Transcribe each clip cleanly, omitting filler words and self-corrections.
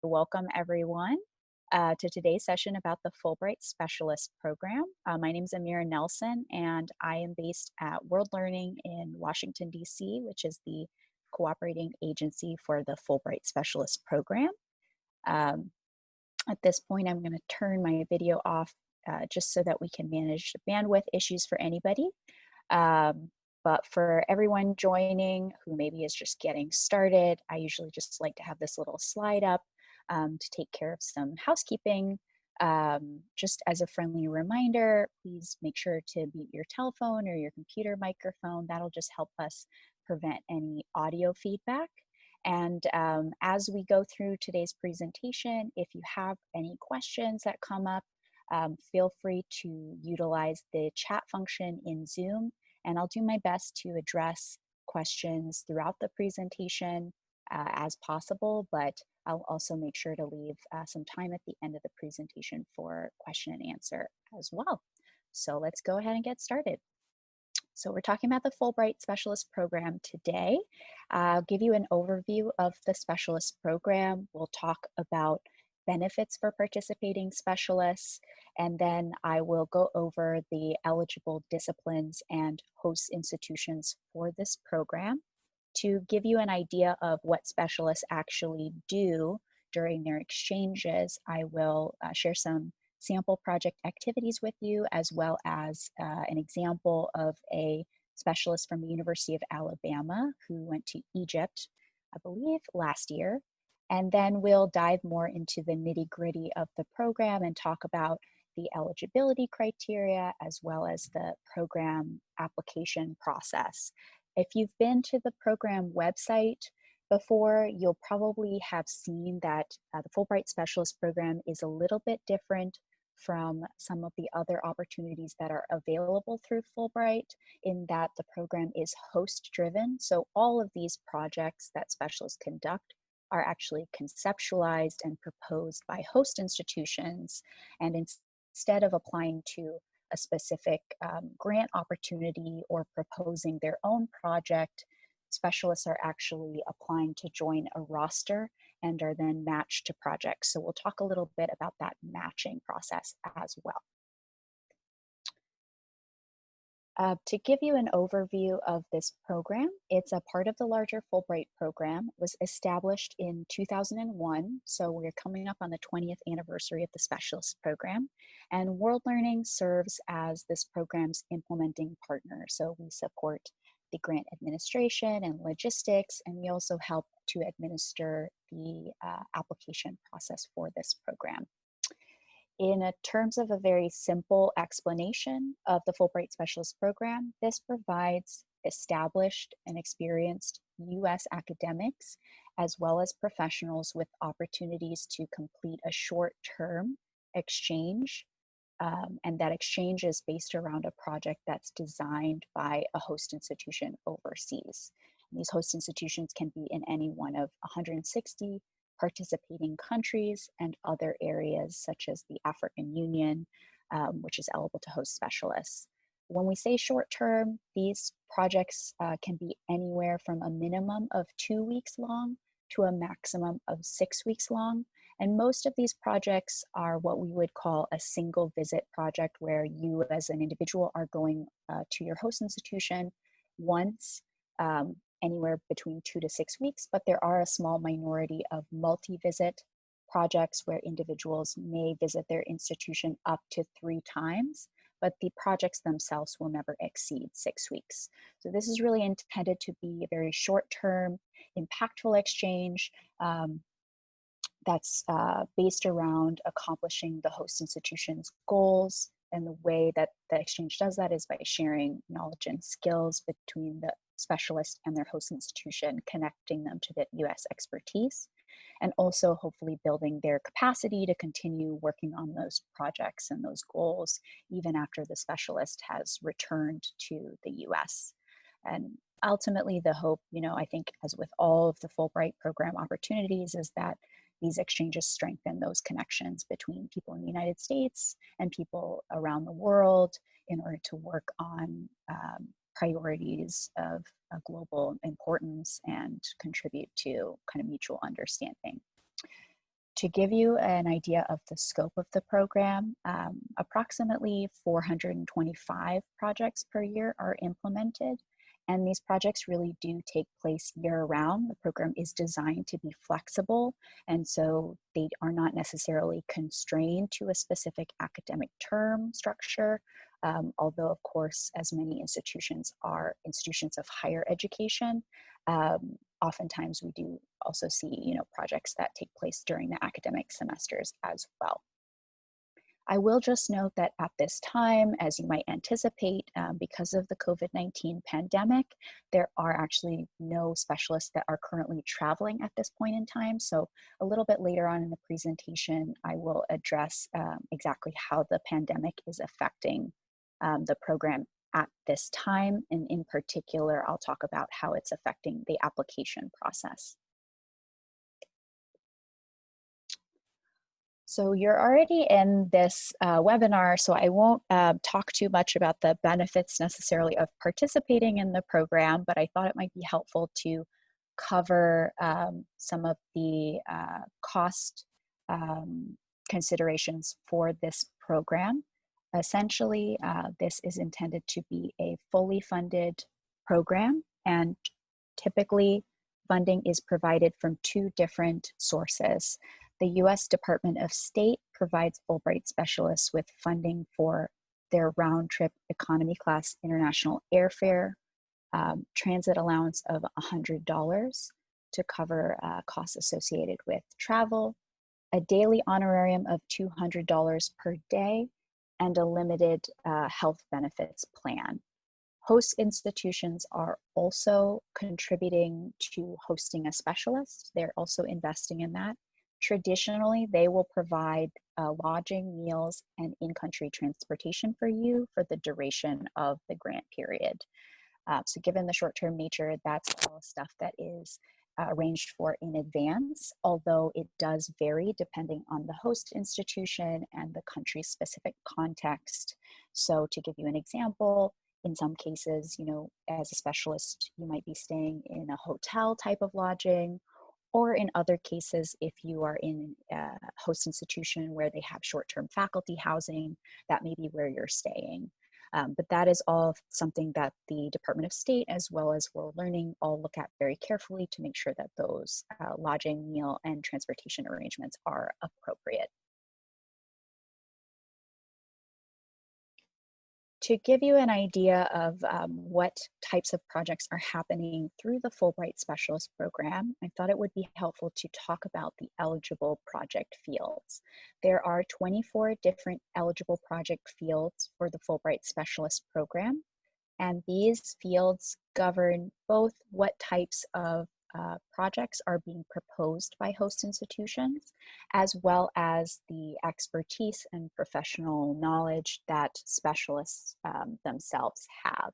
welcome everyone to today's session about the Fulbright Specialist Program. My name is Amira Nelson, and I am based at World Learning in Washington, D.C., which is the cooperating agency for the Fulbright Specialist Program. Um, at this point, I'm going to turn my video off just so that we can manage bandwidth issues for anybody. But for everyone joining who maybe is just getting started, I usually just like to have this little slide up to take care of some housekeeping. Just as a friendly reminder, please make sure to mute your telephone or your computer microphone. That'll just help us prevent any audio feedback. And as we go through today's presentation, if you have any questions that come up, feel free to utilize the chat function in Zoom, and I'll do my best to address questions throughout the presentation as possible, but I'll also make sure to leave some time at the end of the presentation for question and answer as well. So let's go ahead and get started. So we're talking about the Fulbright Specialist Program today. I'll give you an overview of the Specialist Program. We'll talk about benefits for participating specialists, and then I will go over the eligible disciplines and host institutions for this program. To give you an idea of what specialists actually do during their exchanges, I will share some sample project activities with you, as well as an example of a specialist from the University of Alabama who went to Egypt, I believe, last year. And then we'll dive more into the nitty-gritty of the program and talk about the eligibility criteria as well as the program application process. If you've been to the program website before, you'll probably have seen that the Fulbright Specialist Program is a little bit different from some of the other opportunities that are available through Fulbright, in that the program is host-driven. So all of these projects that specialists conduct are actually conceptualized and proposed by host institutions, and instead of applying to a specific grant opportunity or proposing their own project, specialists are actually applying to join a roster and are then matched to projects. So we'll talk a little bit about that matching process as well. To give you an overview of this program, it's a part of the larger Fulbright program. It was established in 2001, so we're coming up on the 20th anniversary of the Specialist Program. And World Learning serves as this program's implementing partner. So we support the grant administration and logistics, and we also help to administer the application process for this program. In terms of a very simple explanation of the Fulbright Specialist Program, this provides established and experienced U.S. academics as well as professionals with opportunities to complete a short-term exchange, and that exchange is based around a project that's designed by a host institution overseas. And these host institutions can be in any one of 160 participating countries and other areas such as the African Union, which is eligible to host specialists. When we say short term, these projects can be anywhere from a minimum of 2 weeks long to a maximum of 6 weeks long. And most of these projects are what we would call a single visit project, where you as an individual are going to your host institution once, anywhere between 2 to 6 weeks, but there are a small minority of multi-visit projects where individuals may visit their institution up to 3 times, but the projects themselves will never exceed 6 weeks. So this is really intended to be a very short-term, impactful exchange that's based around accomplishing the host institution's goals. And the way that the exchange does that is by sharing knowledge and skills between the specialist and their host institution, connecting them to the U.S. expertise, and also hopefully building their capacity to continue working on those projects and those goals even after the specialist has returned to the U.S. And ultimately the hope, I think as with all of the Fulbright program opportunities, is that these exchanges strengthen those connections between people in the United States and people around the world in order to work on priorities of global importance and contribute to kind of mutual understanding. To give you an idea of the scope of the program, approximately 425 projects per year are implemented, and these projects really do take place year-round. The program is designed to be flexible, and so they are not necessarily constrained to a specific academic term structure, although of course, as many institutions are institutions of higher education, oftentimes we do also see, projects that take place during the academic semesters as well. I will just note that at this time, as you might anticipate, because of the COVID-19 pandemic, there are actually no specialists that are currently traveling at this point in time. So a little bit later on in the presentation, I will address exactly how the pandemic is affecting the program at this time. And in particular, I'll talk about how it's affecting the application process. So you're already in this webinar, so I won't talk too much about the benefits necessarily of participating in the program, but I thought it might be helpful to cover some of the cost considerations for this program. Essentially, this is intended to be a fully funded program, and typically funding is provided from two different sources. The U.S. Department of State provides Fulbright specialists with funding for their round-trip economy class international airfare, transit allowance of $100 to cover costs associated with travel, a daily honorarium of $200 per day, and a limited health benefits plan. Host institutions are also contributing to hosting a specialist. They're also investing in that. Traditionally, they will provide lodging, meals, and in-country transportation for you for the duration of the grant period. So given the short-term nature, that's all stuff that is arranged for in advance, although it does vary depending on the host institution and the country's specific context. So to give you an example, in some cases, as a specialist, you might be staying in a hotel type of lodging, or in other cases, if you are in a host institution where they have short-term faculty housing, that may be where you're staying. But that is all something that the Department of State as well as World Learning all look at very carefully to make sure that those lodging, meal, and transportation arrangements are appropriate. To give you an idea of what types of projects are happening through the Fulbright Specialist Program, I thought it would be helpful to talk about the eligible project fields. There are 24 different eligible project fields for the Fulbright Specialist Program, and these fields govern both what types of projects are being proposed by host institutions, as well as the expertise and professional knowledge that specialists themselves have.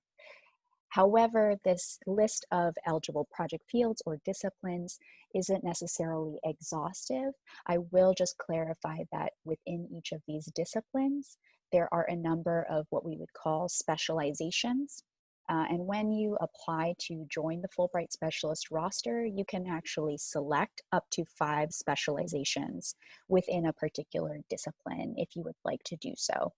However, this list of eligible project fields or disciplines isn't necessarily exhaustive. I will just clarify that within each of these disciplines, there are a number of what we would call specializations. And when you apply to join the Fulbright Specialist roster, you can actually select up to 5 specializations within a particular discipline if you would like to do so.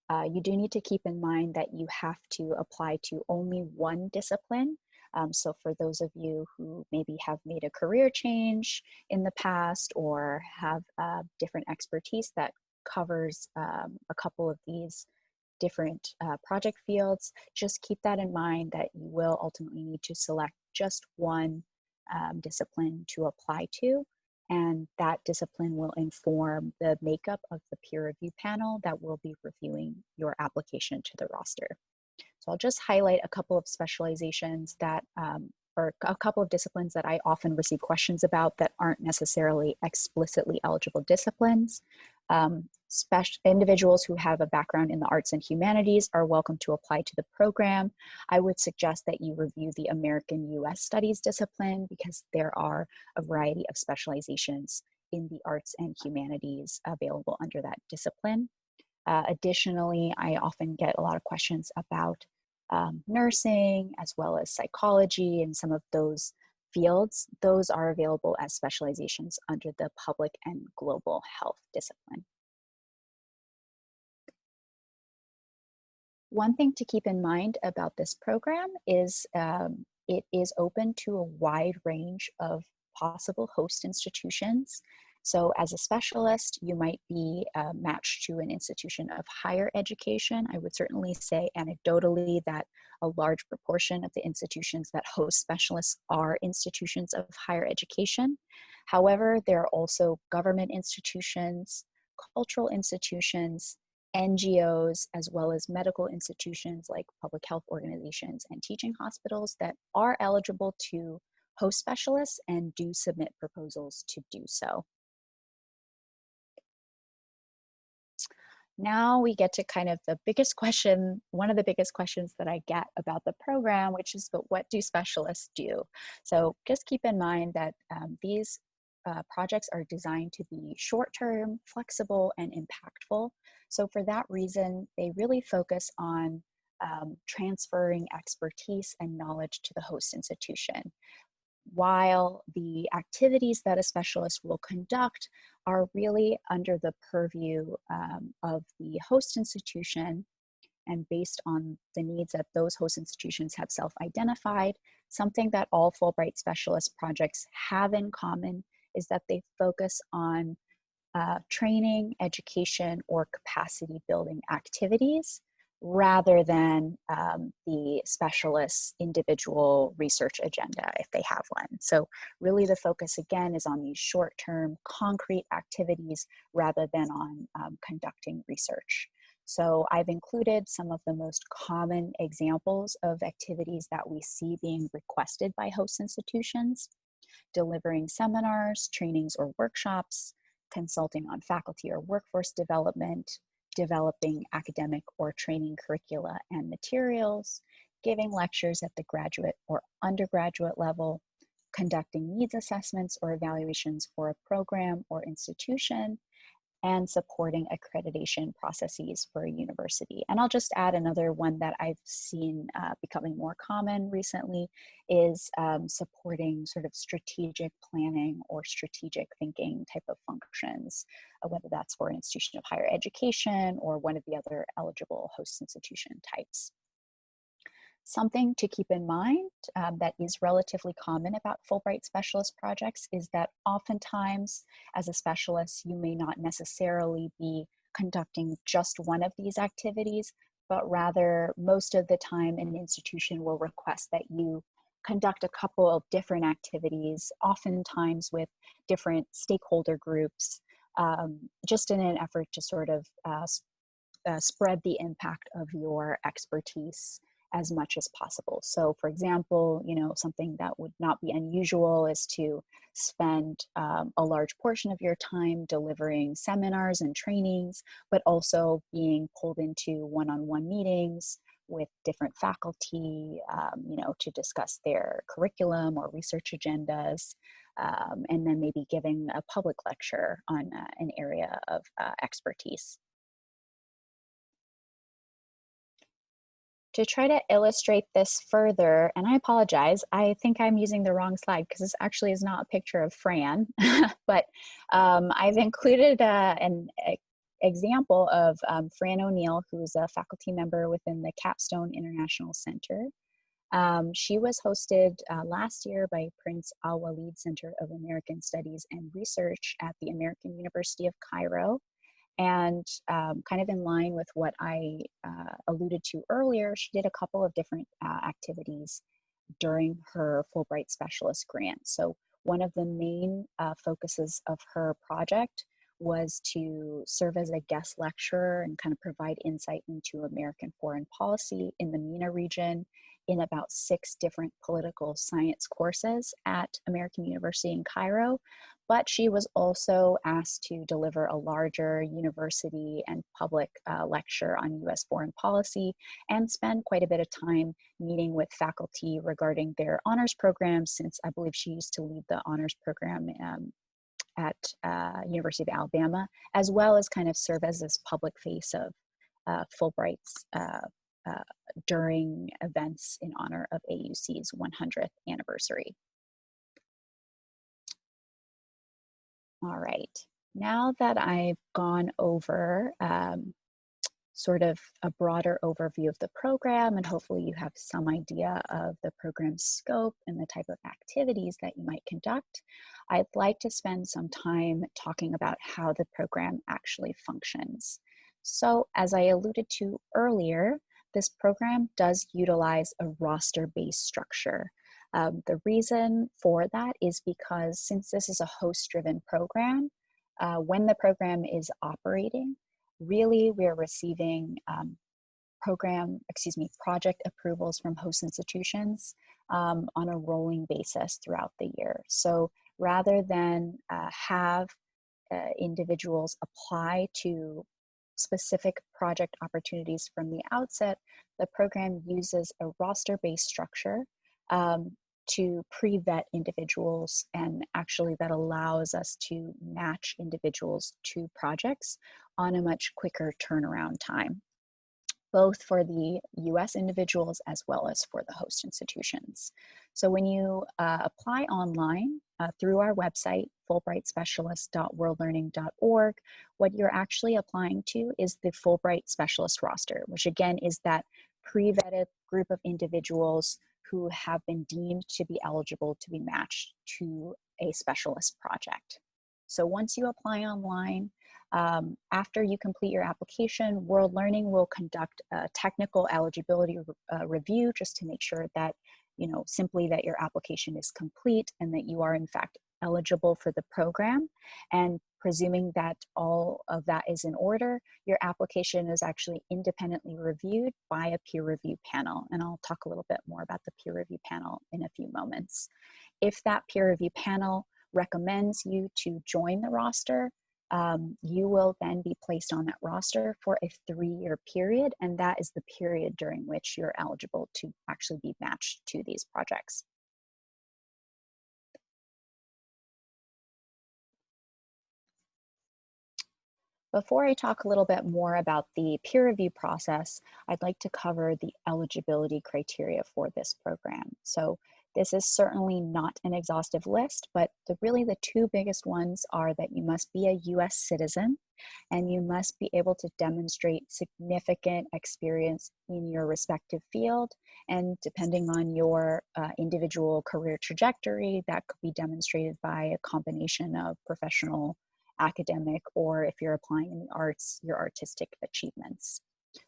You do need to keep in mind that you have to apply to only one discipline. So for those of you who maybe have made a career change in the past or have different expertise that covers a couple of these different project fields, just keep that in mind that you will ultimately need to select just one discipline to apply to, and that discipline will inform the makeup of the peer review panel that will be reviewing your application to the roster. So I'll just highlight a couple of specializations that or a couple of disciplines that I often receive questions about that aren't necessarily explicitly eligible disciplines. Individuals who have a background in the arts and humanities are welcome to apply to the program. I would suggest that you review the American U.S. Studies discipline because there are a variety of specializations in the arts and humanities available under that discipline. Additionally, I often get a lot of questions about nursing as well as psychology and some of those fields, those are available as specializations under the public and global health discipline. One thing to keep in mind about this program is it is open to a wide range of possible host institutions. So as a specialist, you might be matched to an institution of higher education. I would certainly say anecdotally that a large proportion of the institutions that host specialists are institutions of higher education. However, there are also government institutions, cultural institutions, NGOs, as well as medical institutions like public health organizations and teaching hospitals that are eligible to host specialists and do submit proposals to do so. Now we get to kind of the biggest question, one of the biggest questions that I get about the program, which is, but what do specialists do? So just keep in mind that these projects are designed to be short-term, flexible, and impactful. So for that reason, they really focus on transferring expertise and knowledge to the host institution, while the activities that a specialist will conduct are really under the purview of the host institution and based on the needs that those host institutions have self-identified. Something that all Fulbright Specialist projects have in common is that they focus on training, education, or capacity building activities rather than the specialist's individual research agenda if they have one. So really the focus again is on these short-term concrete activities rather than on conducting research. So I've included some of the most common examples of activities that we see being requested by host institutions: delivering seminars, trainings, or workshops, consulting on faculty or workforce development, developing academic or training curricula and materials, giving lectures at the graduate or undergraduate level, conducting needs assessments or evaluations for a program or institution, and supporting accreditation processes for a university. And I'll just add another one that I've seen becoming more common recently is supporting sort of strategic planning or strategic thinking type of functions, whether that's for an institution of higher education or one of the other eligible host institution types. Something to keep in mind that is relatively common about Fulbright Specialist projects is that oftentimes as a specialist, you may not necessarily be conducting just one of these activities, but rather most of the time an institution will request that you conduct a couple of different activities, oftentimes with different stakeholder groups, just in an effort to sort of spread the impact of your expertise as much as possible. So for example, something that would not be unusual is to spend a large portion of your time delivering seminars and trainings, but also being pulled into one-on-one meetings with different faculty, to discuss their curriculum or research agendas, and then maybe giving a public lecture on an area of expertise. To try to illustrate this further, and I apologize, I think I'm using the wrong slide because this actually is not a picture of Fran, but I've included an example of Fran O'Neill, who's a faculty member within the Capstone International Center. She was hosted last year by Prince Al Walid Center of American Studies and Research at the American University of Cairo. And kind of in line with what I alluded to earlier, she did a couple of different activities during her Fulbright Specialist grant. So one of the main focuses of her project was to serve as a guest lecturer and kind of provide insight into American foreign policy in the MENA region in about 6 different political science courses at American University in Cairo. But she was also asked to deliver a larger university and public lecture on US foreign policy and spend quite a bit of time meeting with faculty regarding their honors programs, since I believe she used to lead the honors program at University of Alabama, as well as kind of serve as this public face of Fulbright's during events in honor of AUC's 100th anniversary. All right. Now that I've gone over sort of a broader overview of the program, and hopefully you have some idea of the program's scope and the type of activities that you might conduct, I'd like to spend some time talking about how the program actually functions. So, as I alluded to earlier, this program does utilize a roster-based structure. The reason for that is because since this is a host-driven program, when the program is operating, really we're receiving project approvals from host institutions on a rolling basis throughout the year. So rather than have individuals apply to specific project opportunities from the outset, the program uses a roster-based structure um, to pre-vet individuals, and actually that allows us to match individuals to projects on a much quicker turnaround time, both for the US individuals as well as for the host institutions. So when you apply online through our website, fulbrightspecialist.worldlearning.org, what you're actually applying to is the Fulbright Specialist roster, which again is that pre-vetted group of individuals who have been deemed to be eligible to be matched to a specialist project. So once you apply online, after you complete your application, World Learning will conduct a technical eligibility review just to make sure that, simply that your application is complete and that you are in fact eligible for the program. And presuming that all of that is in order, your application is actually independently reviewed by a peer review panel. And I'll talk a little bit more about the peer review panel in a few moments. If that peer review panel recommends you to join the roster, you will then be placed on that roster for a 3-year period, and that is the period during which you're eligible to actually be matched to these projects. Before I talk a little bit more about the peer review process, I'd like to cover the eligibility criteria for this program. So this is certainly not an exhaustive list, but really the two biggest ones are that you must be a US citizen and you must be able to demonstrate significant experience in your respective field. And depending on your individual career trajectory, that could be demonstrated by a combination of professional, academic, or if you're applying in the arts, your artistic achievements.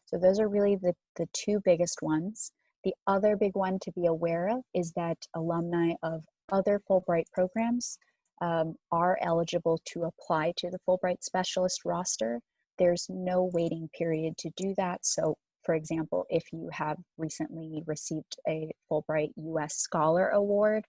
So those are really the two biggest ones. The other big one to be aware of is that alumni of other Fulbright programs are eligible to apply to the Fulbright Specialist roster. There's no waiting period to do that. So for example, if you have recently received a Fulbright US Scholar Award,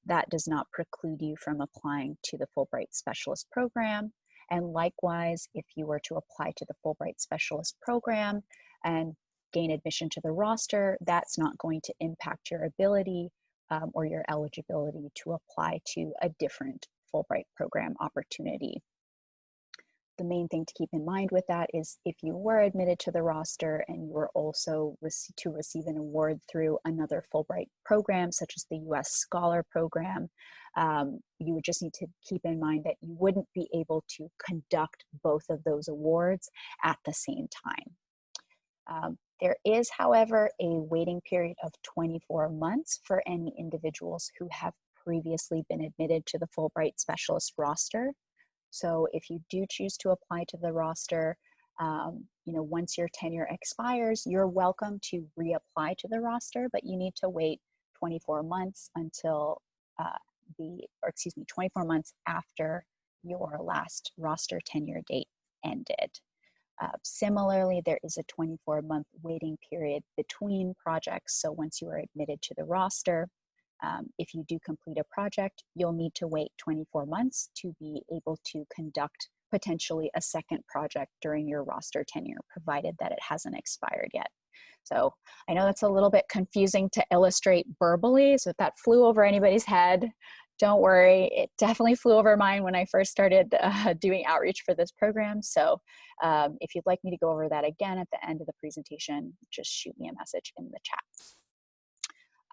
that does not preclude you from applying to the Fulbright Specialist Program. And likewise, if you were to apply to the Fulbright Specialist Program and gain admission to the roster, that's not going to impact your ability or your eligibility to apply to a different Fulbright program opportunity. The main thing to keep in mind with that is if you were admitted to the roster and you were also to receive an award through another Fulbright program, such as the US Scholar Program, you would just need to keep in mind that you wouldn't be able to conduct both of those awards at the same time. There is, however, a waiting period of 24 months for any individuals who have previously been admitted to the Fulbright Specialist roster. So if you do choose to apply to the roster, once your tenure expires, you're welcome to reapply to the roster, but you need to wait 24 months until 24 months after your last roster tenure date ended. Similarly, there is a 24-month waiting period between projects. So once you are admitted to the roster, if you do complete a project, you'll need to wait 24 months to be able to conduct potentially a second project during your roster tenure, provided that it hasn't expired yet. So I know that's a little bit confusing to illustrate verbally, so if that flew over anybody's head, don't worry, it definitely flew over mine when I first started doing outreach for this program. So if you'd like me to go over that again at the end of the presentation, just shoot me a message in the chat.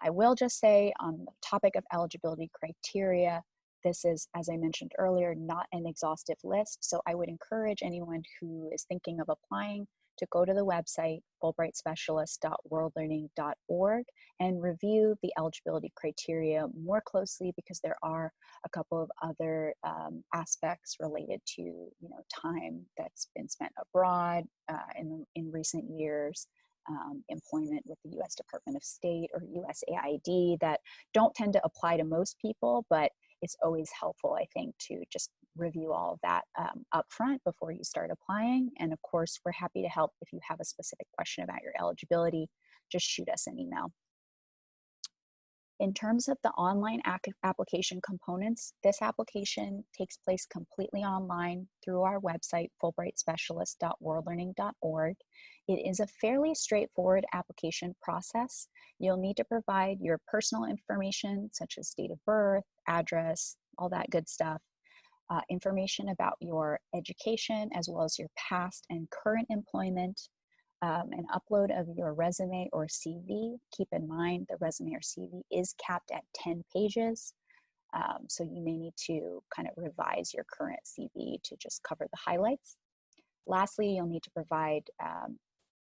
I will just say on the topic of eligibility criteria, this is, as I mentioned earlier, not an exhaustive list. So I would encourage anyone who is thinking of applying to go to the website, fulbrightspecialist.worldlearning.org, and review the eligibility criteria more closely, because there are a couple of other aspects related to, time that's been spent abroad in recent years, employment with the U.S. Department of State or USAID that don't tend to apply to most people, but it's always helpful, I think, to just review all of that up front before you start applying. And of course, we're happy to help if you have a specific question about your eligibility. Just shoot us an email. In terms of the online application components, this application takes place completely online through our website, fulbrightspecialist.worldlearning.org. It is a fairly straightforward application process. You'll need to provide your personal information, such as date of birth, address, all that good stuff, information about your education, as well as your past and current employment, an upload of your resume or CV. Keep in mind the resume or CV is capped at 10 pages. So you may need to kind of revise your current CV to just cover the highlights. Lastly, you'll need to provide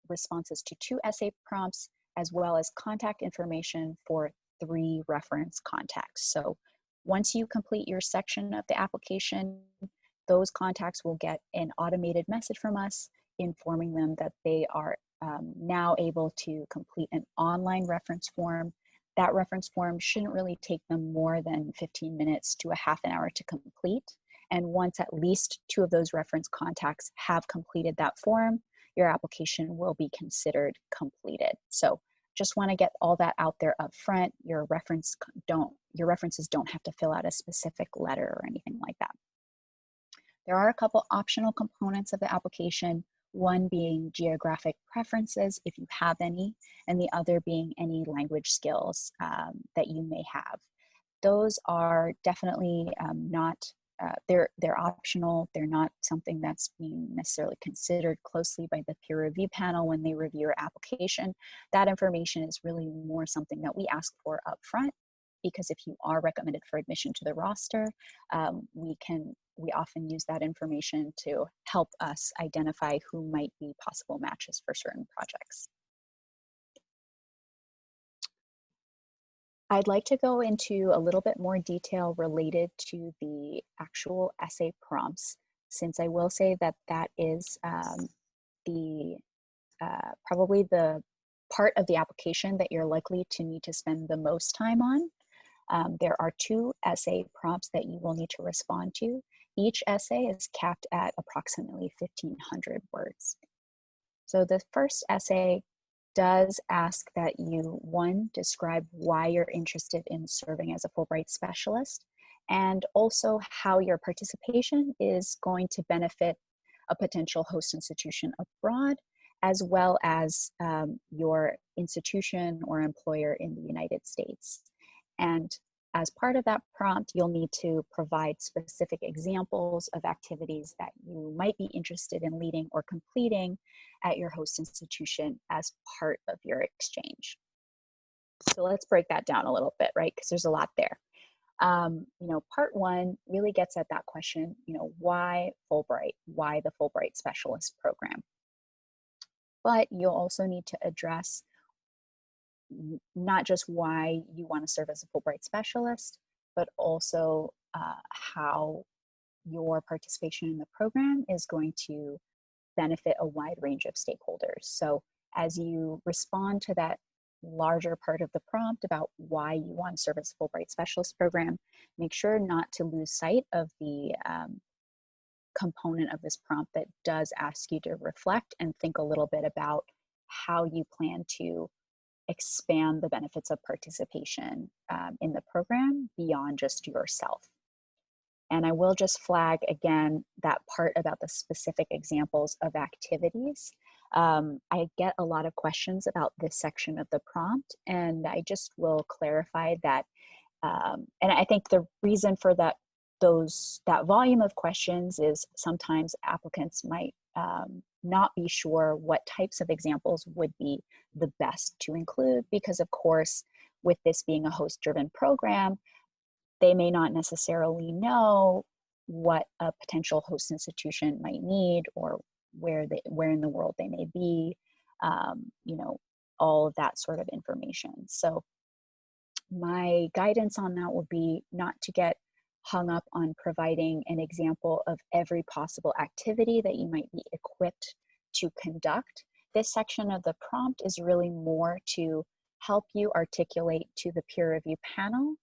responses to 2 essay prompts, as well as contact information for 3 reference contacts. So once you complete your section of the application, those contacts will get an automated message from us informing them that they are now able to complete an online reference form. That reference form shouldn't really take them more than 15 minutes to a half an hour to complete. And once at least 2 of those reference contacts have completed that form, your application will be considered completed. So just want to get all that out there up front. Your references don't have to fill out a specific letter or anything like that. There are a couple optional components of the application, one being geographic preferences, if you have any, and the other being any language skills that you may have. Those are definitely they're optional. They're not something that's being necessarily considered closely by the peer review panel when they review your application. That information is really more something that we ask for up front, because if you are recommended for admission to the roster, we often use that information to help us identify who might be possible matches for certain projects. I'd like to go into a little bit more detail related to the actual essay prompts, since I will say that that is probably the part of the application that you're likely to need to spend the most time on. There are 2 essay prompts that you will need to respond to. Each essay is capped at approximately 1,500 words. So the first essay does ask that you, 1, describe why you're interested in serving as a Fulbright specialist, and also how your participation is going to benefit a potential host institution abroad, as well as your institution or employer in the United States. And as part of that prompt, you'll need to provide specific examples of activities that you might be interested in leading or completing at your host institution as part of your exchange. So let's break that down a little bit, right? Because there's a lot there. Part 1 really gets at that question, why Fulbright? Why the Fulbright Specialist Program? But you'll also need to address not just why you want to serve as a Fulbright specialist, but also how your participation in the program is going to benefit a wide range of stakeholders. So as you respond to that larger part of the prompt about why you want to serve as a Fulbright Specialist Program, make sure not to lose sight of the component of this prompt that does ask you to reflect and think a little bit about how you plan to expand the benefits of participation in the program beyond just yourself. And I will just flag again that part about the specific examples of activities. I get a lot of questions about this section of the prompt, and I just will clarify that. And I think the reason for that volume of questions is sometimes applicants might not be sure what types of examples would be the best to include, because of course, with this being a host-driven program, they may not necessarily know what a potential host institution might need, or where in the world they may be, you know, all of that sort of information. So my guidance on that would be not to get hung up on providing an example of every possible activity that you might be equipped to conduct. This section of the prompt is really more to help you articulate to the peer review panel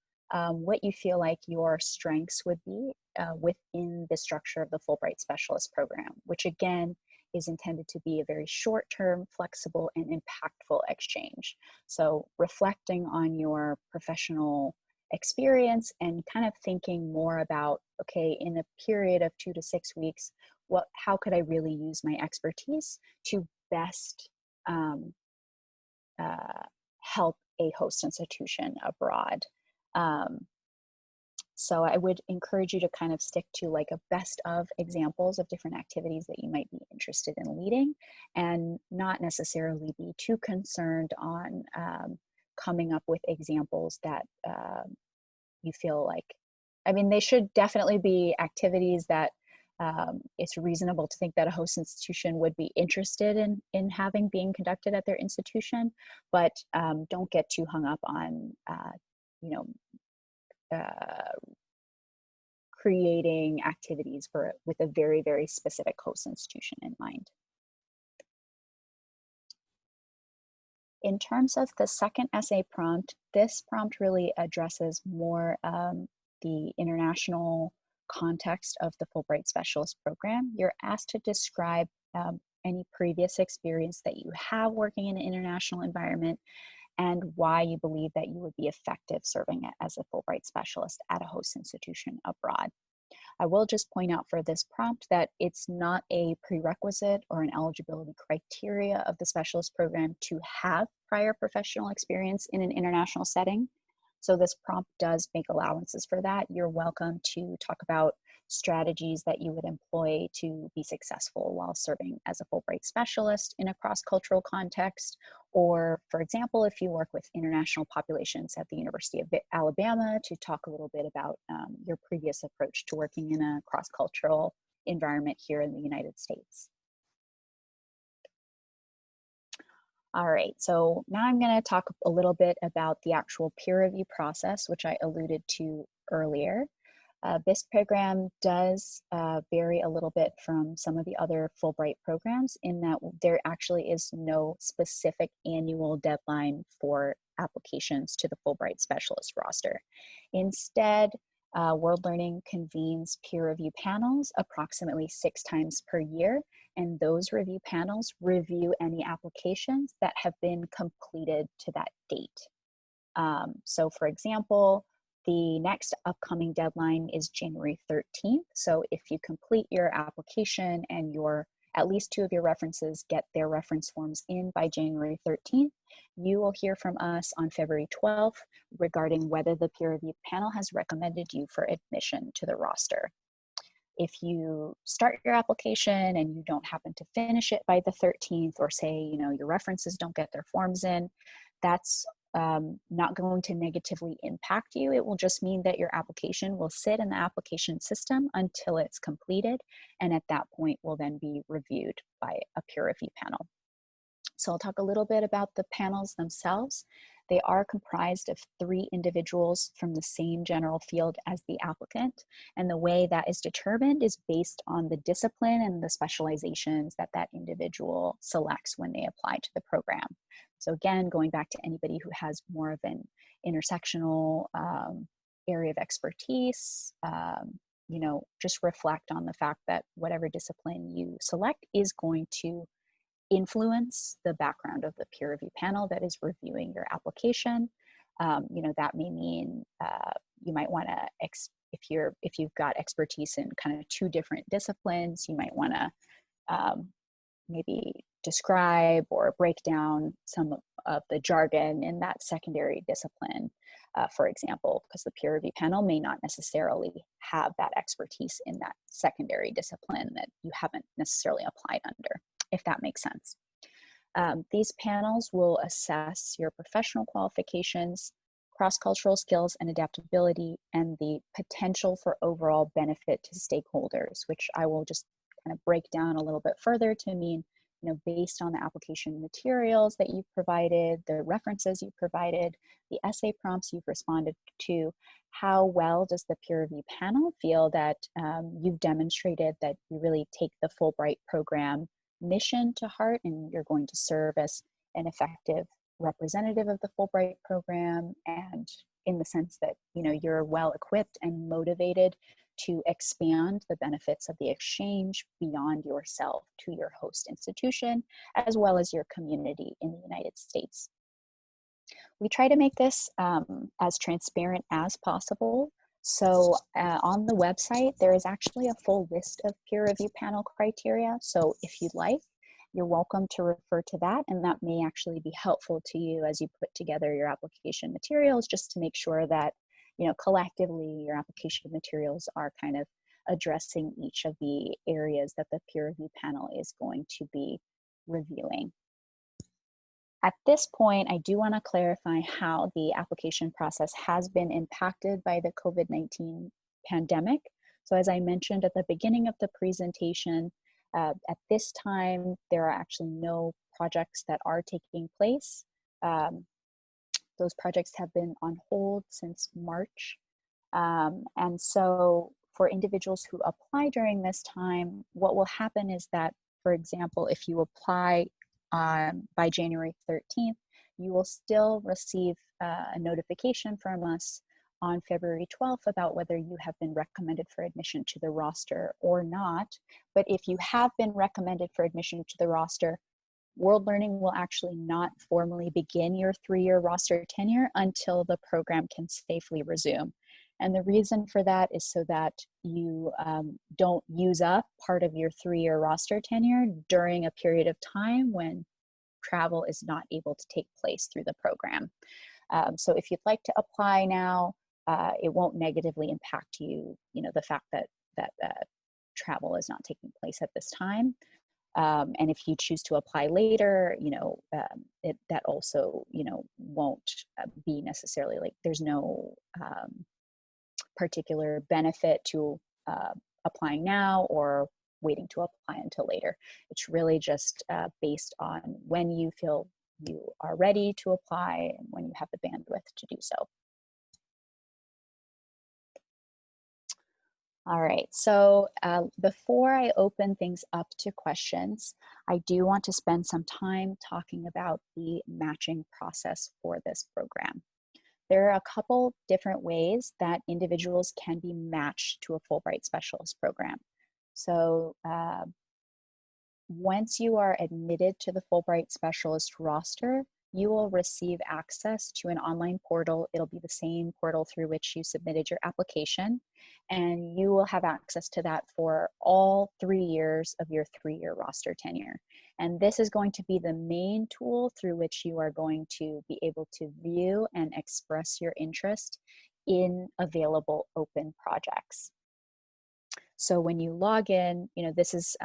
what you feel like your strengths would be within the structure of the Fulbright Specialist Program, which again is intended to be a very short-term, flexible, and impactful exchange. So reflecting on your professional experience and kind of thinking more about, okay, in a period of 2 to 6 weeks, how could I really use my expertise to best help a host institution abroad? So I would encourage you to kind of stick to like a best of examples of different activities that you might be interested in leading, and not necessarily be too concerned on coming up with examples that you feel like, I mean, they should definitely be activities that it's reasonable to think that a host institution would be interested in having being conducted at their institution, but don't get too hung up on, you know, creating activities with a very, very specific host institution in mind. In terms of the second essay prompt, this prompt really addresses more the international context of the Fulbright Specialist Program. You're asked to describe any previous experience that you have working in an international environment and why you believe that you would be effective serving as a Fulbright Specialist at a host institution abroad. I will just point out for this prompt that it's not a prerequisite or an eligibility criteria of the specialist program to have prior professional experience in an international setting. So this prompt does make allowances for that. You're welcome to talk about strategies that you would employ to be successful while serving as a Fulbright specialist in a cross-cultural context. Or, for example, if you work with international populations at the University of Alabama, to talk a little bit about your previous approach to working in a cross-cultural environment here in the United States. All right, so now I'm going to talk a little bit about the actual peer review process, which I alluded to earlier. This program does vary a little bit from some of the other Fulbright programs in that there actually is no specific annual deadline for applications to the Fulbright Specialist roster. Instead, World Learning convenes peer review panels approximately 6 times per year, and those review panels review any applications that have been completed to that date. So for example, the next upcoming deadline is January 13th. So if you complete your application and at least 2 of your references get their reference forms in by January 13th, you will hear from us on February 12th regarding whether the peer review panel has recommended you for admission to the roster. If you start your application and you don't happen to finish it by the 13th, or say, you know, your references don't get their forms in, that's not going to negatively impact you. It will just mean that your application will sit in the application system until it's completed, and at that point will then be reviewed by a peer review panel. So I'll talk a little bit about the panels themselves. They are comprised of 3 individuals from the same general field as the applicant, and the way that is determined is based on the discipline and the specializations that that individual selects when they apply to the program. So again, going back to anybody who has more of an intersectional area of expertise, you know, just reflect on the fact that whatever discipline you select is going to influence the background of the peer review panel that is reviewing your application. You know, that may mean you might want to, if you've got expertise in kind of 2 different disciplines, you might want to maybe describe or break down some of the jargon in that secondary discipline, for example, because the peer review panel may not necessarily have that expertise in that secondary discipline that you haven't necessarily applied under, if that makes sense. These panels will assess your professional qualifications, cross-cultural skills and adaptability, and the potential for overall benefit to stakeholders, which I will just kind of break down a little bit further to mean, based on the application materials that you've provided, the references you've provided, the essay prompts you've responded to, how well does the peer review panel feel that you've demonstrated that you really take the Fulbright program mission to heart and you're going to serve as an effective representative of the Fulbright program, and in the sense that you're well equipped and motivated to expand the benefits of the exchange beyond yourself to your host institution, as well as your community in the United States. We try to make this as transparent as possible. So on the website, there is actually a full list of peer review panel criteria. So if you'd like, you're welcome to refer to that, and that may actually be helpful to you as you put together your application materials, just to make sure that collectively your application materials are kind of addressing each of the areas that the peer review panel is going to be reviewing. At this point, I do want to clarify how the application process has been impacted by the COVID-19 pandemic. So as I mentioned at the beginning of the presentation, at this time, there are actually no projects that are taking place. Those projects have been on hold since March. And so for individuals who apply during this time, what will happen is that, for example, if you apply by January 13th, you will still receive a notification from us on February 12th about whether you have been recommended for admission to the roster or not. But if you have been recommended for admission to the roster, World Learning will actually not formally begin your 3-year roster tenure until the program can safely resume. And the reason for that is so that you don't use up part of your 3-year roster tenure during a period of time when travel is not able to take place through the program. So if you'd like to apply now, it won't negatively impact you, the fact that travel is not taking place at this time. And if you choose to apply later, that also, won't be necessarily like, there's no particular benefit to applying now or waiting to apply until later. It's really just based on when you feel you are ready to apply and when you have the bandwidth to do so. All right, so before I open things up to questions, I do want to spend some time talking about the matching process for this program. There are a couple different ways that individuals can be matched to a Fulbright Specialist Program. So once you are admitted to the Fulbright Specialist roster, you will receive access to an online portal. It'll be the same portal through which you submitted your application, and you will have access to that for all 3 years of your 3-year roster tenure. And this is going to be the main tool through which you are going to be able to view and express your interest in available open projects. So when you log in, this is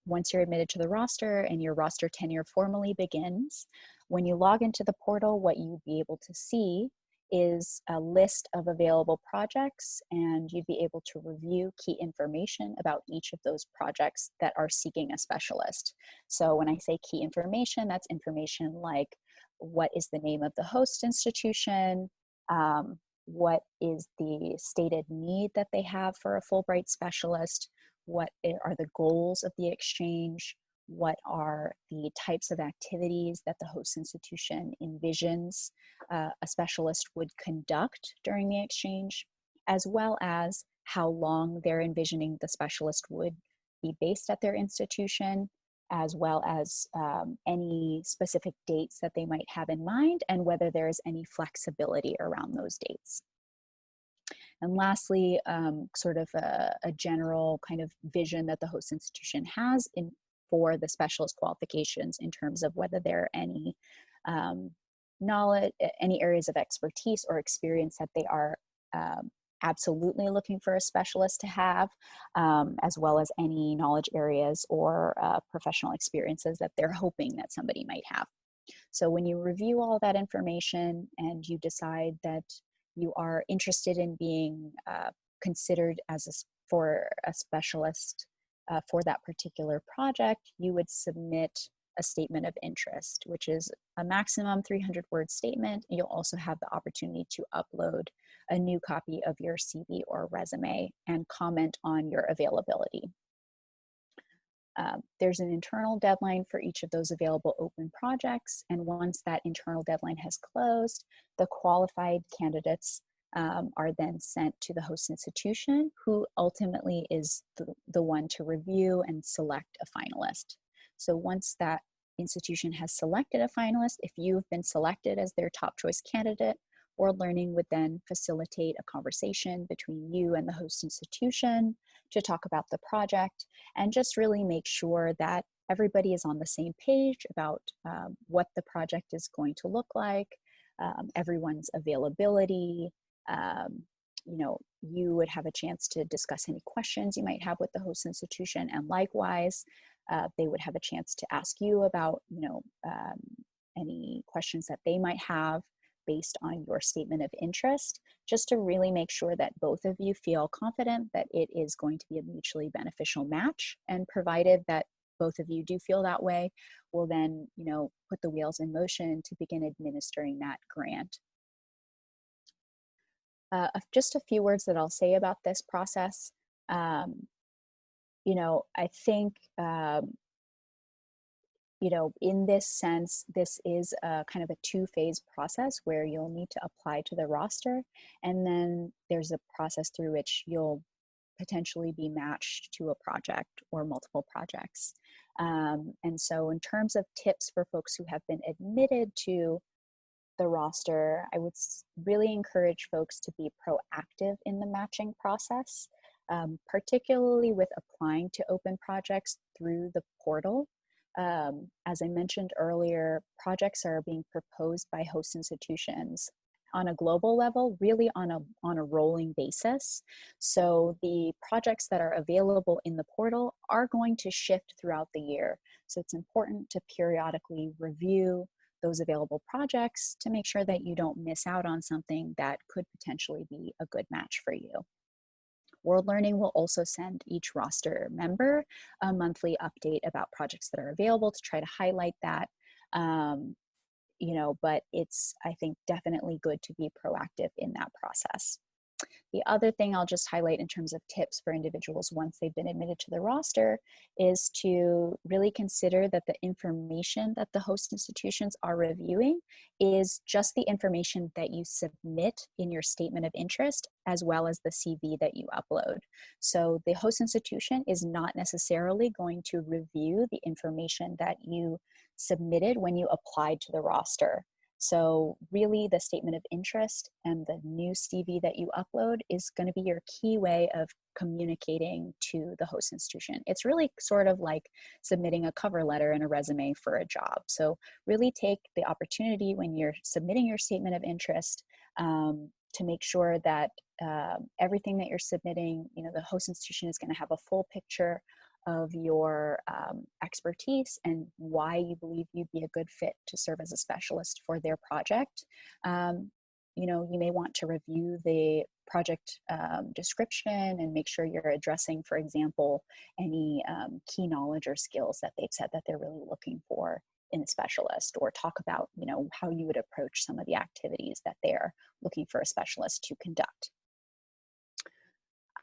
once you're admitted to the roster and your roster tenure formally begins. When you log into the portal, what you'll be able to see is a list of available projects, and you'd be able to review key information about each of those projects that are seeking a specialist. So when I say key information, that's information like what is the name of the host institution, what is the stated need that they have for a Fulbright specialist, what are the goals of the exchange, what are the types of activities that the host institution envisions a specialist would conduct during the exchange, as well as how long they're envisioning the specialist would be based at their institution, as well as any specific dates that they might have in mind and whether there is any flexibility around those dates. And lastly, sort of a general kind of vision that the host institution has for the specialist qualifications in terms of whether there are any knowledge, any areas of expertise or experience that they are absolutely looking for a specialist to have, as well as any knowledge areas or professional experiences that they're hoping that somebody might have. So when you review all that information and you decide that you are interested in being considered as for a specialist for that particular project, you would submit a statement of interest, which is a maximum 300-word statement. You'll also have the opportunity to upload a new copy of your CV or resume and comment on your availability. There's an internal deadline for each of those available open projects, and once that internal deadline has closed, the qualified candidates are then sent to the host institution, who ultimately is the one to review and select a finalist. So once that institution has selected a finalist, if you've been selected as their top choice candidate, World Learning would then facilitate a conversation between you and the host institution to talk about the project and just really make sure that everybody is on the same page about what the project is going to look like, everyone's availability. You would have a chance to discuss any questions you might have with the host institution, and likewise, they would have a chance to ask you about, any questions that they might have based on your statement of interest, just to really make sure that both of you feel confident that it is going to be a mutually beneficial match. And provided that both of you do feel that way, we'll then, put the wheels in motion to begin administering that grant. Just a few words that I'll say about this process. I think, in this sense, this is a kind of a two-phase process where you'll need to apply to the roster, and then there's a process through which you'll potentially be matched to a project or multiple projects. And so in terms of tips for folks who have been admitted to the roster, I would really encourage folks to be proactive in the matching process, particularly with applying to open projects through the portal. As I mentioned earlier, projects are being proposed by host institutions on a global level, really on a rolling basis. So the projects that are available in the portal are going to shift throughout the year. So it's important to periodically review those available projects to make sure that you don't miss out on something that could potentially be a good match for you. World Learning will also send each roster member a monthly update about projects that are available to try to highlight that. But it's, I think, definitely good to be proactive in that process. The other thing I'll just highlight in terms of tips for individuals once they've been admitted to the roster is to really consider that the information that the host institutions are reviewing is just the information that you submit in your statement of interest, as well as the CV that you upload. So the host institution is not necessarily going to review the information that you submitted when you applied to the roster. So really the statement of interest and the new CV that you upload is going to be your key way of communicating to the host institution. It's really sort of like submitting a cover letter and a resume for a job. So really take the opportunity when you're submitting your statement of interest to make sure that everything that you're submitting, the host institution is going to have a full picture of your expertise and why you believe you'd be a good fit to serve as a specialist for their project. You may want to review the project description and make sure you're addressing, for example, any key knowledge or skills that they've said that they're really looking for in a specialist, or talk about, how you would approach some of the activities that they're looking for a specialist to conduct.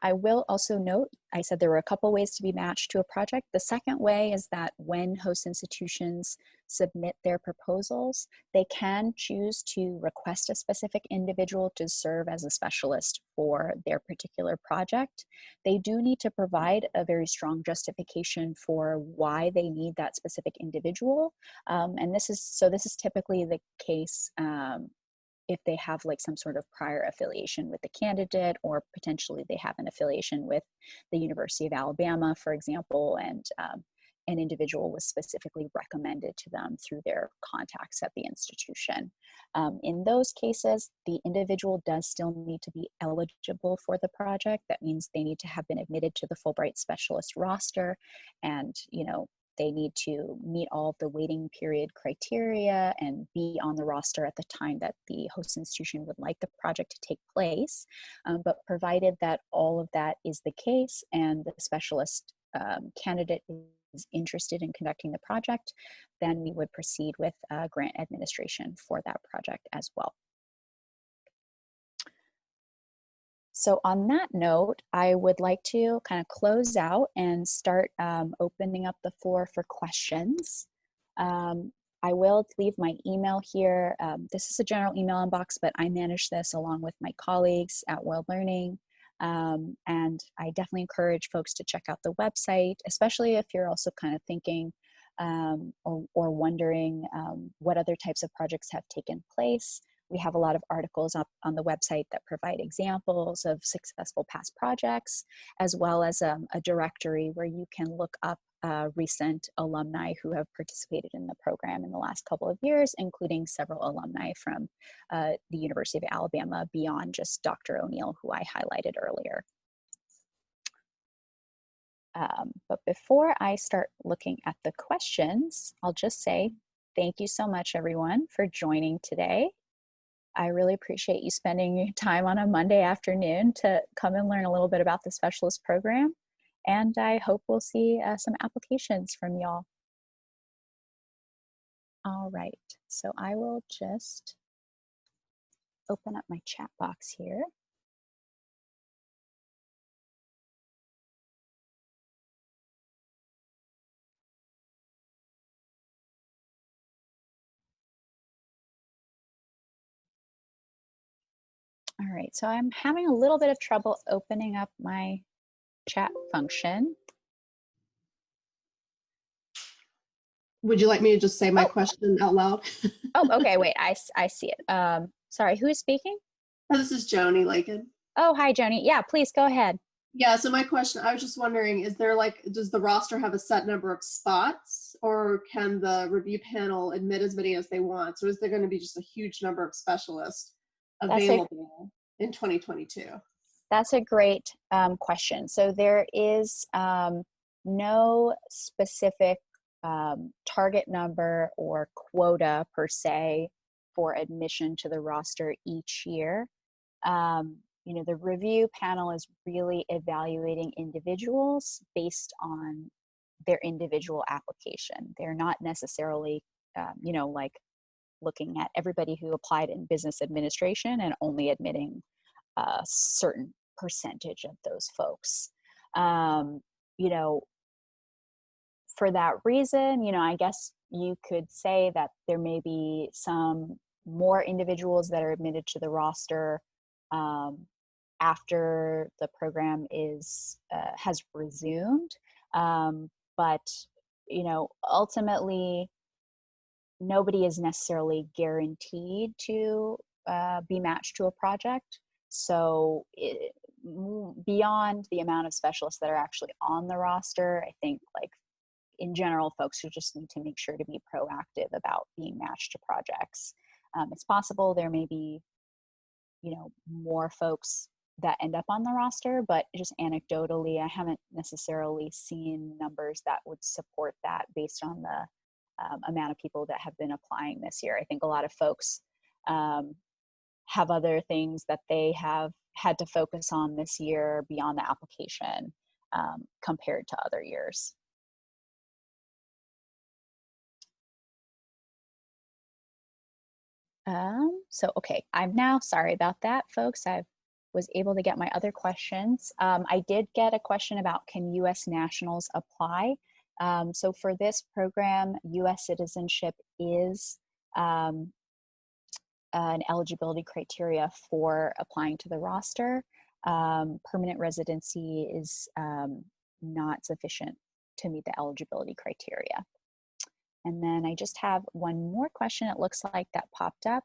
I will also note, I said there were a couple ways to be matched to a project. The second way is that when host institutions submit their proposals, they can choose to request a specific individual to serve as a specialist for their particular project. They do need to provide a very strong justification for why they need that specific individual. And this is typically the case if they have like some sort of prior affiliation with the candidate, or potentially they have an affiliation with the University of Alabama, for example, and an individual was specifically recommended to them through their contacts at the institution. In those cases, the individual does still need to be eligible for the project. That means they need to have been admitted to the Fulbright Specialist roster, and they need to meet all of the waiting period criteria and be on the roster at the time that the host institution would like the project to take place. But provided that all of that is the case and the specialist candidate is interested in conducting the project, then we would proceed with grant administration for that project as well. So on that note, I would like to kind of close out and start opening up the floor for questions. I will leave my email here. This is a general email inbox, but I manage this along with my colleagues at World Learning. And I definitely encourage folks to check out the website, especially if you're also kind of thinking or wondering what other types of projects have taken place. We have a lot of articles up on the website that provide examples of successful past projects, as well as a directory where you can look up recent alumni who have participated in the program in the last couple of years, including several alumni from the University of Alabama beyond just Dr. O'Neill, who I highlighted earlier. But before I start looking at the questions, I'll just say thank you so much, everyone, for joining today. I really appreciate you spending your time on a Monday afternoon to come and learn a little bit about the specialist program. And I hope we'll see some applications from y'all. All right, so I will just open up my chat box here. All right, so I'm having a little bit of trouble opening up my chat function. Would you like me to just say my question out loud? Oh, okay, wait, I see it. Sorry, who's speaking? This is Joni Lakin. Oh, hi, Joni. Yeah, please go ahead. Yeah, so my question, I was just wondering, is there does the roster have a set number of spots, or can the review panel admit as many as they want? So is there going to be just a huge number of specialists available in 2022? That's a great question. So there is no specific target number or quota per se for admission to the roster each year. You know, the review panel is really evaluating individuals based on their individual application. They're not necessarily, you know, like looking at everybody who applied in business administration and only admitting a certain percentage of those folks. You know, for that reason, you know, I guess you could say that there may be some more individuals that are admitted to the roster after the program is has resumed. But, you know, ultimately, nobody is necessarily guaranteed to be matched to a project. So beyond the amount of specialists that are actually on the roster, I think like in general, folks who just need to make sure to be proactive about being matched to projects. It's possible there may be, you know, more folks that end up on the roster, but just anecdotally, I haven't necessarily seen numbers that would support that based on the amount of people that have been applying this year. I think a lot of folks have other things that they have had to focus on this year beyond the application compared to other years. Okay, I'm now, sorry about that, folks. I was able to get my other questions. I did get a question about, can US nationals apply? So for this program, US citizenship is an eligibility criteria for applying to the roster. Permanent residency is not sufficient to meet the eligibility criteria. And then I just have one more question, it looks like, that popped up.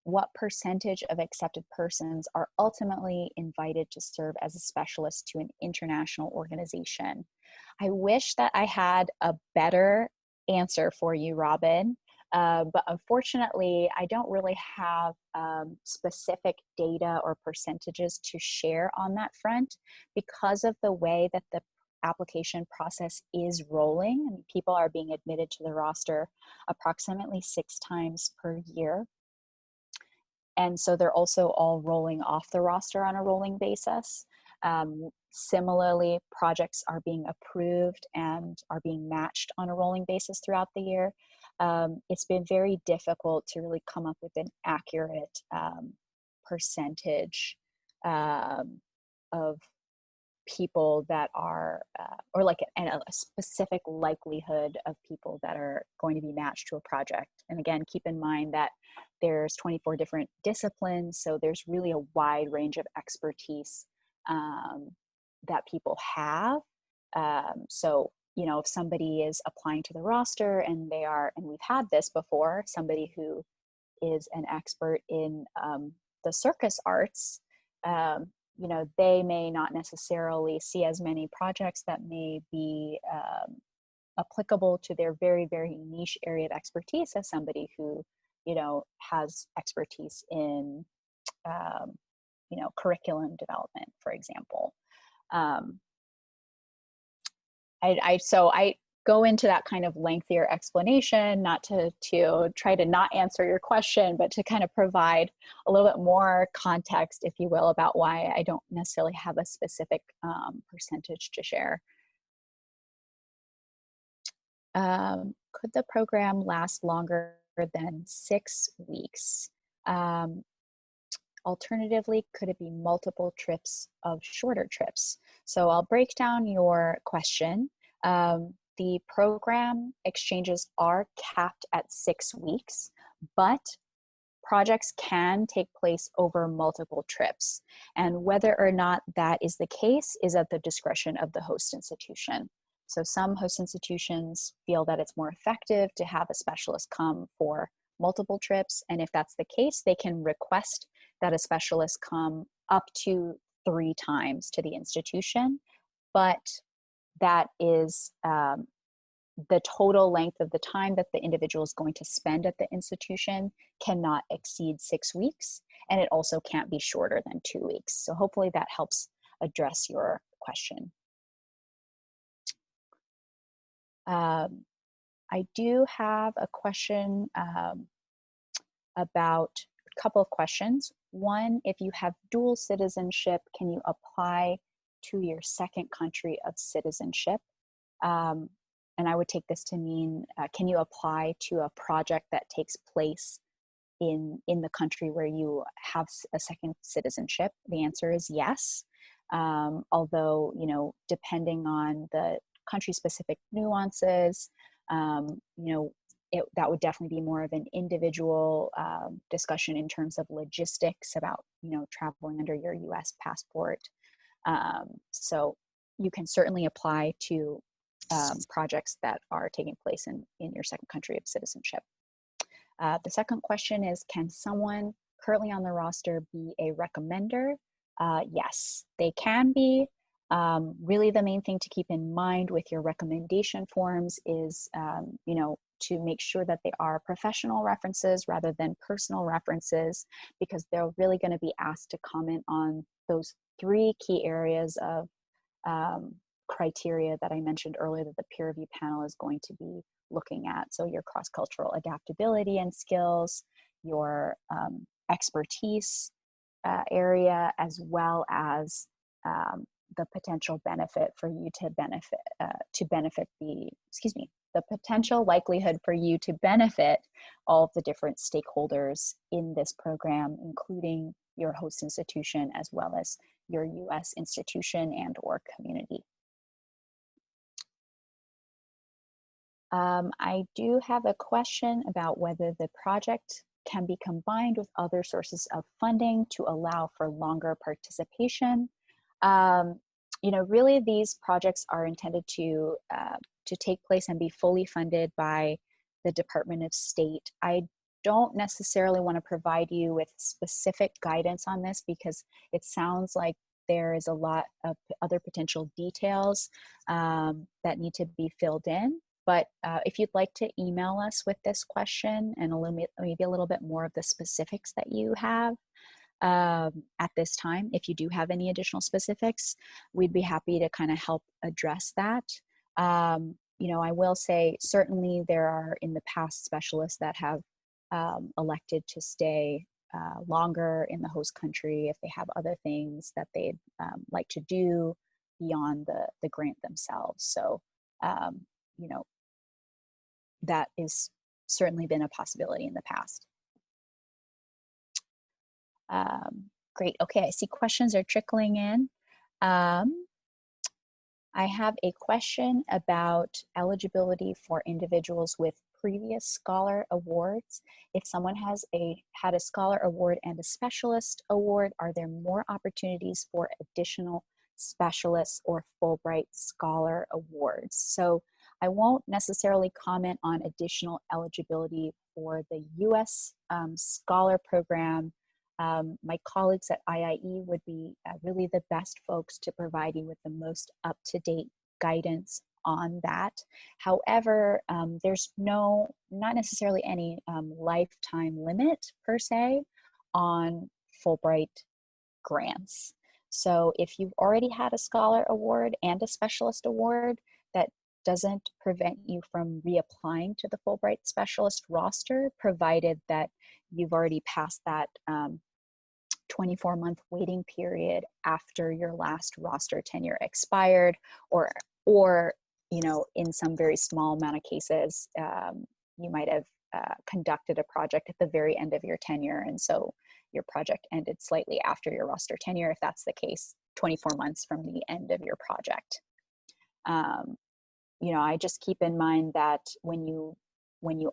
What percentage of accepted persons are ultimately invited to serve as a specialist to an international organization? I wish that I had a better answer for you, Robin, but unfortunately, I don't really have specific data or percentages to share on that front because of the way that the application process is rolling. I mean, people are being admitted to the roster approximately 6 times per year. And so they're also all rolling off the roster on a rolling basis. Similarly, projects are being approved and are being matched on a rolling basis throughout the year. It's been very difficult to really come up with an accurate percentage of people that are, or like a specific likelihood of people that are going to be matched to a project. And again, keep in mind that there's 24 different disciplines, so there's really a wide range of expertise that people have. So, you know, if somebody is applying to the roster and they are, and we've had this before, somebody who is an expert in the circus arts, you know, they may not necessarily see as many projects that may be applicable to their very, very niche area of expertise as somebody who, you know, has expertise in, you know, curriculum development, for example. So I go into that kind of lengthier explanation, not to try to not answer your question, but to kind of provide a little bit more context, if you will, about why I don't necessarily have a specific percentage to share. Could the program last longer than 6 weeks? Alternatively, could it be multiple trips of shorter trips? So I'll break down your question. The program exchanges are capped at 6 weeks, but projects can take place over multiple trips. And whether or not that is the case is at the discretion of the host institution. So some host institutions feel that it's more effective to have a specialist come for multiple trips. And if that's the case, they can request that a specialist come up to 3 times to the institution. But that is the total length of the time that the individual is going to spend at the institution cannot exceed 6 weeks, and it also can't be shorter than 2 weeks. So hopefully that helps address your question. I do have a question about a couple of questions. One, if you have dual citizenship, can you apply to your second country of citizenship? And I would take this to mean, can you apply to a project that takes place in the country where you have a second citizenship? The answer is yes. Although, you know, depending on the country-specific nuances, you know, that would definitely be more of an individual discussion in terms of logistics about, you know, traveling under your US passport. So you can certainly apply to projects that are taking place in your second country of citizenship. The second question is, can someone currently on the roster be a recommender? Yes, they can be. Really the main thing to keep in mind with your recommendation forms is, you know, to make sure that they are professional references rather than personal references, because they're really going to be asked to comment on those 3 key areas of criteria that I mentioned earlier that the peer review panel is going to be looking at. So your cross-cultural adaptability and skills, your expertise area, as well as the potential benefit for you to benefit the potential likelihood for you to benefit all of the different stakeholders in this program, including your host institution, as well as your US institution and or community. I do have a question about whether the project can be combined with other sources of funding to allow for longer participation. You know, really these projects are intended to take place and be fully funded by the Department of State. I don't necessarily want to provide you with specific guidance on this because it sounds like there is a lot of other potential details that need to be filled in. But if you'd like to email us with this question and maybe a little bit more of the specifics that you have, at this time. If you do have any additional specifics, we'd be happy to kind of help address that. I will say certainly there are in the past specialists that have elected to stay longer in the host country if they have other things that they'd like to do beyond the grant themselves. So, that is certainly been a possibility in the past. Great. Okay, I see questions are trickling in. I have a question about eligibility for individuals with previous scholar awards. If someone has had a scholar award and a specialist award, are there more opportunities for additional specialists or Fulbright scholar awards? So I won't necessarily comment on additional eligibility for the U.S. Scholar Program. My colleagues at IIE would be really the best folks to provide you with the most up-to-date guidance on that. However, there's not necessarily any lifetime limit per se on Fulbright grants. So if you've already had a scholar award and a specialist award, that doesn't prevent you from reapplying to the Fulbright specialist roster, provided that you've already passed that 24-month waiting period after your last roster tenure expired, or in some very small amount of cases, you might have conducted a project at the very end of your tenure, and so your project ended slightly after your roster tenure. If that's the case, 24 months from the end of your project. I just keep in mind that when you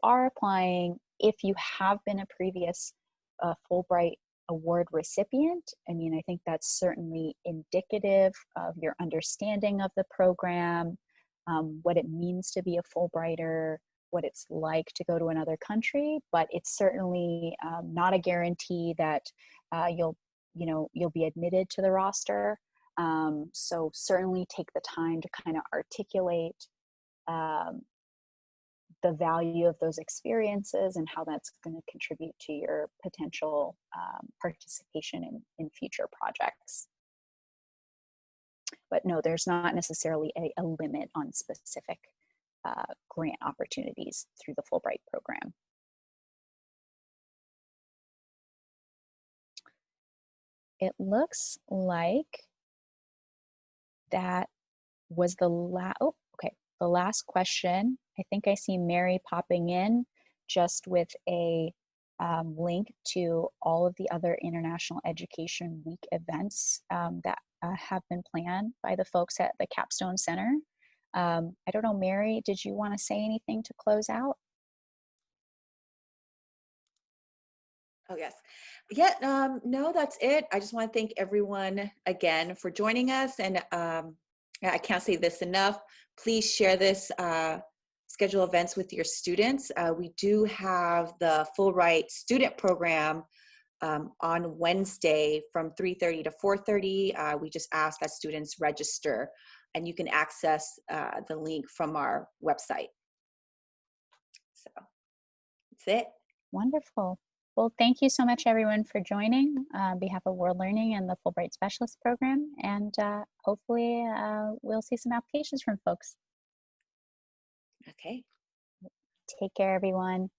are applying, if you have been a previous Fulbright award recipient, I think that's certainly indicative of your understanding of the program, what it means to be a Fulbrighter, what it's like to go to another country, but it's certainly not a guarantee that you'll be admitted to the roster. So certainly take the time to kind of articulate the value of those experiences and how that's going to contribute to your potential participation in future projects. But no, there's not necessarily a limit on specific grant opportunities through the Fulbright program. It looks like that was the last question. I think I see Mary popping in just with a link to all of the other International Education Week events that have been planned by the folks at the Capstone Center. I don't know, Mary, did you want to say anything to close out? Oh, yes. Yeah, no, that's it. I just want to thank everyone again for joining us. And I can't say this enough. Please share this schedule events with your students. We do have the Fulbright student program on Wednesday from 3:30 to 4:30. We just ask that students register, and you can access the link from our website. So that's it. Wonderful. Well, thank you so much, everyone, for joining on behalf of World Learning and the Fulbright Specialist Program. And hopefully we'll see some applications from folks. Okay. Take care, everyone.